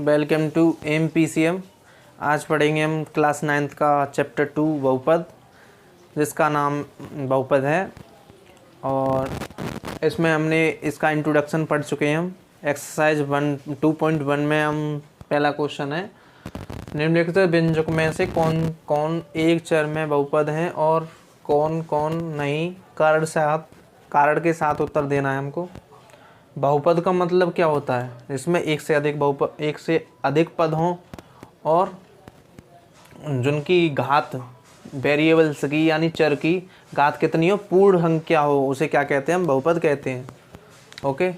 Welcome to MPCM। आज पढ़ेंगे हम क्लास 9th का चैप्टर 2 बहुपद, जिसका नाम बहुपद है। और इसमें हमने इसका इंट्रोडक्शन पढ़ चुके हैं। हम एक्सरसाइज 2.1 में हम पहला क्वेश्चन है, निम्नलिखित व्यंजक में से कौन कौन एक चर में बहुपद हैं और कौन कौन नहीं। कारण के साथ उत्तर देना है हमको। बहुपद का मतलब क्या होता है? इसमें एक से अधिक पद हों और जिनकी घात वेरिएबल्स की यानी चर की घात कितनी हो, पूर्ण संख्या हो, उसे क्या कहते हैं? हम बहुपद कहते हैं। ओके,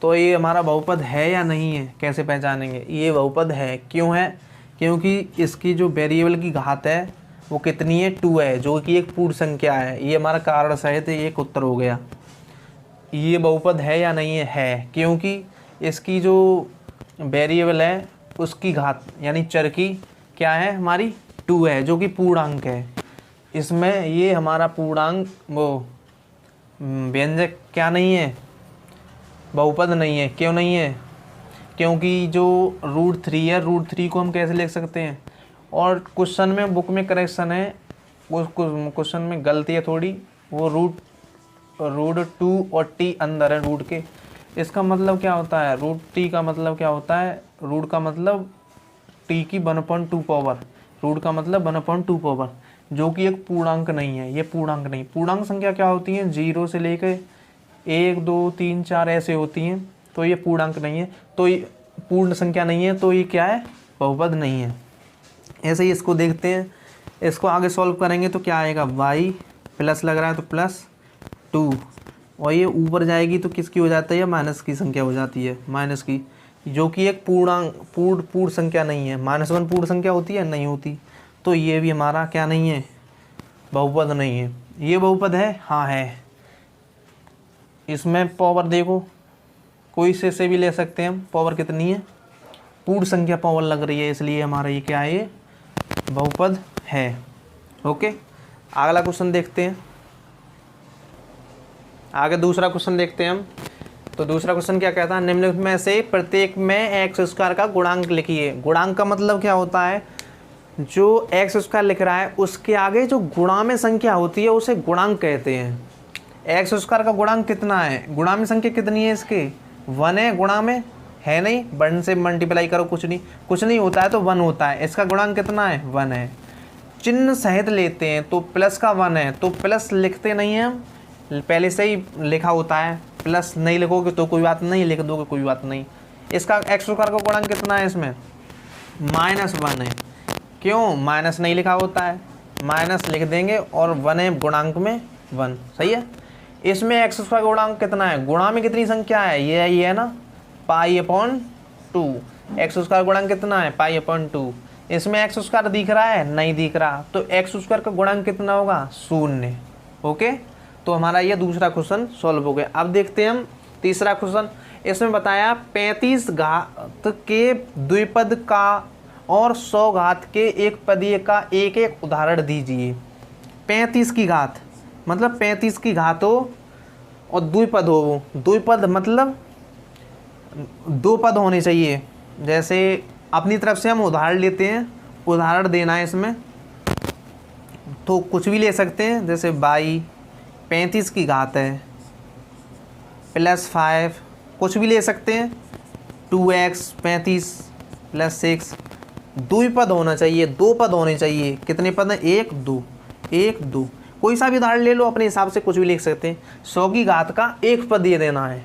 तो ये हमारा बहुपद है या नहीं है, कैसे पहचानेंगे? ये बहुपद है। क्यों है? क्योंकि इसकी जो वेरिएबल की घात है वो कितनी है? 2 है, जो कि एक पूर्ण संख्या है। ये हमारा कारण सहित एक उत्तर हो गया। ये बहुपद है या नहीं है? है, क्योंकि इसकी जो वेरिएबल है उसकी घात यानी चर की क्या है? हमारी 2 है, जो कि पूर्णांक है। इसमें ये हमारा पूर्णांक वो व्यंजक क्या नहीं है? बहुपद नहीं है। क्यों नहीं है? क्योंकि जो √3 है, √3 को हम कैसे लिख सकते हैं? और क्वेश्चन में बुक में करेक्शन है, उस क्वेश्चन में गलती है थोड़ी, वो √2 और t अंदर है रूट के। इसका मतलब क्या होता है? √t का मतलब क्या होता है? रूट का मतलब t की 1/2 पावर, रूट का मतलब 1/2 पावर, जो कि एक पूर्णांक नहीं है। ये पूर्णांक नहीं। पूर्णांक संख्या क्या होती है? 0 से लेकर 1 2 3 4 ऐसे होती हैं। तो ये पूर्णांक नहीं है, तो ये पूर्ण संख्या नहीं है, तो ये क्या है? बहुपद नहीं है। ऐसे ही इसको देखते हैं। इसको आगे सॉल्व करेंगे तो क्या आएगा? y प्लस लग रहा है तो +2, और ये ऊपर जाएगी तो किसकी हो जाती है? माइनस की संख्या हो जाती है, माइनस की, जो कि एक पूर्ण संख्या नहीं है। -1 पूर्ण संख्या होती है? नहीं होती। तो ये भी हमारा क्या नहीं है? बहुपद नहीं है। ये बहुपद है? हाँ है। इसमें पावर देखो, कोई से भी ले सकते हैं हम। पावर कितनी है? पूर्ण संख्या पावर लग रही है, इसलिए हमारा ये क्या है? ये बहुपद है। ओके, अगला क्वेश्चन देखते हैं। आगे दूसरा क्वेश्चन देखते हैं हम। तो दूसरा क्वेश्चन क्या कहता है? निम्नलिखित में से प्रत्येक में x² का गुणांक लिखिए। गुणांक का मतलब क्या होता है? जो x² लिख रहा है उसके आगे जो गुणा में संख्या होती है उसे गुणांक कहते हैं। x² का गुणांक कितना है? गुणा में संख्या कितनी है इसके? 1 है। गुणा में है नहीं, 1 से मल्टीप्लाई करो, कुछ नहीं होता है तो 1 होता है। इसका गुणांक कितना है? 1 है। चिन्ह सहित लेते हैं तो प्लस का 1 है, तो प्लस लिखते नहीं हैं हम, पहले से ही लिखा होता है। प्लस नहीं लिखोगे तो कोई बात नहीं, लिख दोगे कोई बात नहीं। इसका x² का गुणांक कितना है? इसमें -1 है। क्यों? माइनस नहीं लिखा होता है, माइनस लिख देंगे और 1 है गुणांक में 1। सही है। इसमें x² का गुणांक कितना है? गुणा में कितनी संख्या है? ये है ना, π/2। x² गुणांक कितना है? π/2। इसमें x² दिख रहा है? नहीं दिख रहा, तो x² का गुणांक कितना होगा? 0। ओके, तो हमारा ये दूसरा क्वेश्चन सॉल्व हो गया। अब देखते हैं हम तीसरा क्वेश्चन। इसमें बताया 35 घात के द्विपद का और 100 घात के एक पदीय का एक एक उदाहरण दीजिए। 35 की घात मतलब 35 की घात हो और द्विपद हो। वो द्विपद मतलब 2 पद होने चाहिए। जैसे अपनी तरफ से हम उदाहरण लेते हैं, उदाहरण देना है इसमें, तो कुछ भी ले सकते हैं। जैसे y 35 की घात है +5, कुछ भी ले सकते हैं। 2x 35 +6। द्विपद होना चाहिए, 2 पद होने चाहिए। कितने पद हैं? 1 2, 1 2। कोई सा भी उदाहरण ले लो, अपने हिसाब से कुछ भी लिख सकते हैं। 100 की घात का एक पद ये देना है,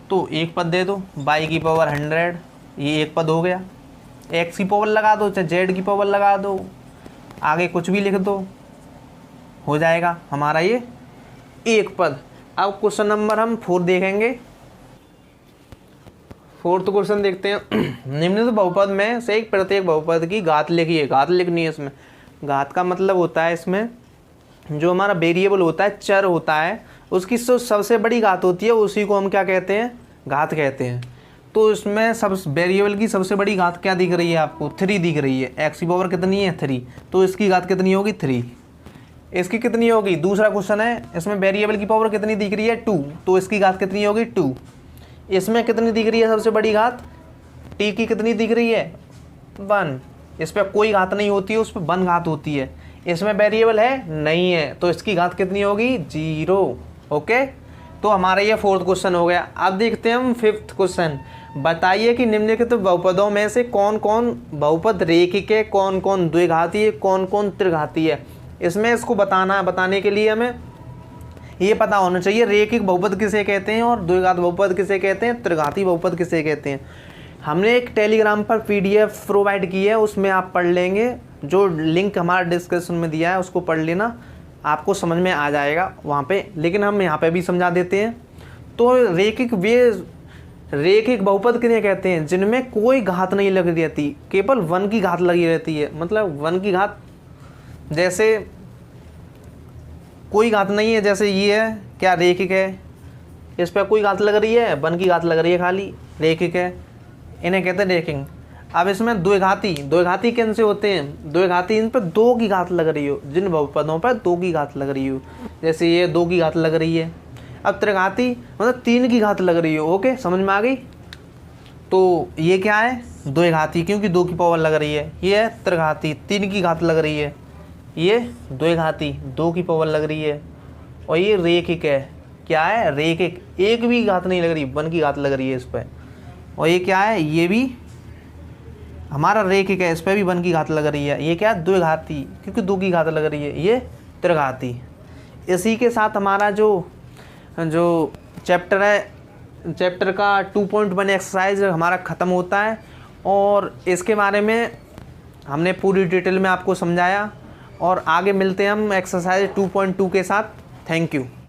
तो एक पद दे दो। y की पावर 100, ये एक पद हो गया। x की पावर लगा दो, चाहे z की पावर लगा दो, आगे कुछ भी लिख दो, हो जाएगा हमारा ये एक पद। अब क्वेश्चन नंबर हम 4 देखेंगे। 4th क्वेश्चन देखते हैं। निम्नलिखित बहुपद में से एक प्रत्येक बहुपद की घात लिखिए। घात लिखनी है इसमें। घात का मतलब होता है इसमें जो हमारा वेरिएबल होता है, चर होता है, उसकी जो सबसे बड़ी घात होती है उसी को हम क्या कहते हैं? घात कहते हैं। तो इसमें सब वेरिएबल की सबसे बड़ी घात क्या दिख रही है आपको? 3 दिख रही है। x की पावर कितनी है? 3, तो इसकी घात कितनी होगी? 3। इसकी कितनी होगी? दूसरा क्वेश्चन है, इसमें वेरिएबल की पावर कितनी दिख रही है? 2, तो इसकी घात कितनी होगी? 2। इसमें कितनी दिख रही है सबसे बड़ी घात? टी की कितनी दिख रही है 1, इस पर कोई घात नहीं होती है, उस पर 1 घात होती है। इसमें वेरिएबल है नहीं है, तो इसकी घात कितनी होगी 0। ओके, तो हमारा ये 4th क्वेश्चन हो गया। अब देखते हैं हम 5th क्वेश्चन। बताइए कि निम्नलिखित बहुपदों में से कौन कौन बहुपद रेखिक है, कौन कौन द्विघाती है, कौन कौन त्रिघाती है। इसमें इसको बताना है, बताने के लिए हमें ये पता होना चाहिए रेखिक बहुपद किसे कहते हैं और द्विघात बहुपद किसे कहते हैं, त्रिघाती बहुपद किसे कहते हैं। हमने एक टेलीग्राम पर PDF प्रोवाइड की है, उसमें आप पढ़ लेंगे, जो लिंक हमारा डिस्क्रिप्शन में दिया है उसको पढ़ लेना, आपको समझ में आ जाएगा वहाँ पे। लेकिन हम यहाँ पे भी समझा देते हैं। तो रेखिक बहुपद किन्हें कहते हैं, जिनमें कोई घात नहीं लगी रहती, केवल 1 की घात लगी रहती है। मतलब 1 की घात, जैसे कोई घात नहीं है, जैसे ये है, क्या रेखिक है, इस पर कोई घात लग रही है, 1 की घात लग रही है, खाली रेखिक है, इन्हें कहते हैं रेखिक। अब इसमें द्विघाती किन से होते हैं, द्विघाती इन पर 2 की घात लग रही हो, जिन बहुपदों पर 2 की घात लग रही हो, जैसे ये 2 की घात लग रही है। अब त्रिघाती मतलब 3 की घात लग रही हो। ओके, समझ में आ गई। तो ये क्या है द्विघाती, क्योंकि 2 की पावर लग रही है। ये है त्रिघाती, 3 की घात लग रही है। ये द्विघाती, 2 की पावर लग रही है। और ये रेखिक है, क्या है रेखिक, 1 भी घात नहीं लग रही, 1 की घात लग रही है इस पर। और ये क्या है, ये भी हमारा रेखिक है, इस पर भी 1 की घात लग रही है। ये क्या है द्विघाती, क्योंकि 2 की घात लग रही है। ये त्रिघाती। इसी के साथ हमारा जो चैप्टर है, चैप्टर का 2.1 एक्सरसाइज हमारा ख़त्म होता है। और इसके बारे में हमने पूरी डिटेल में आपको समझाया। और आगे मिलते हैं हम एक्सरसाइज 2.2 के साथ। Thank you.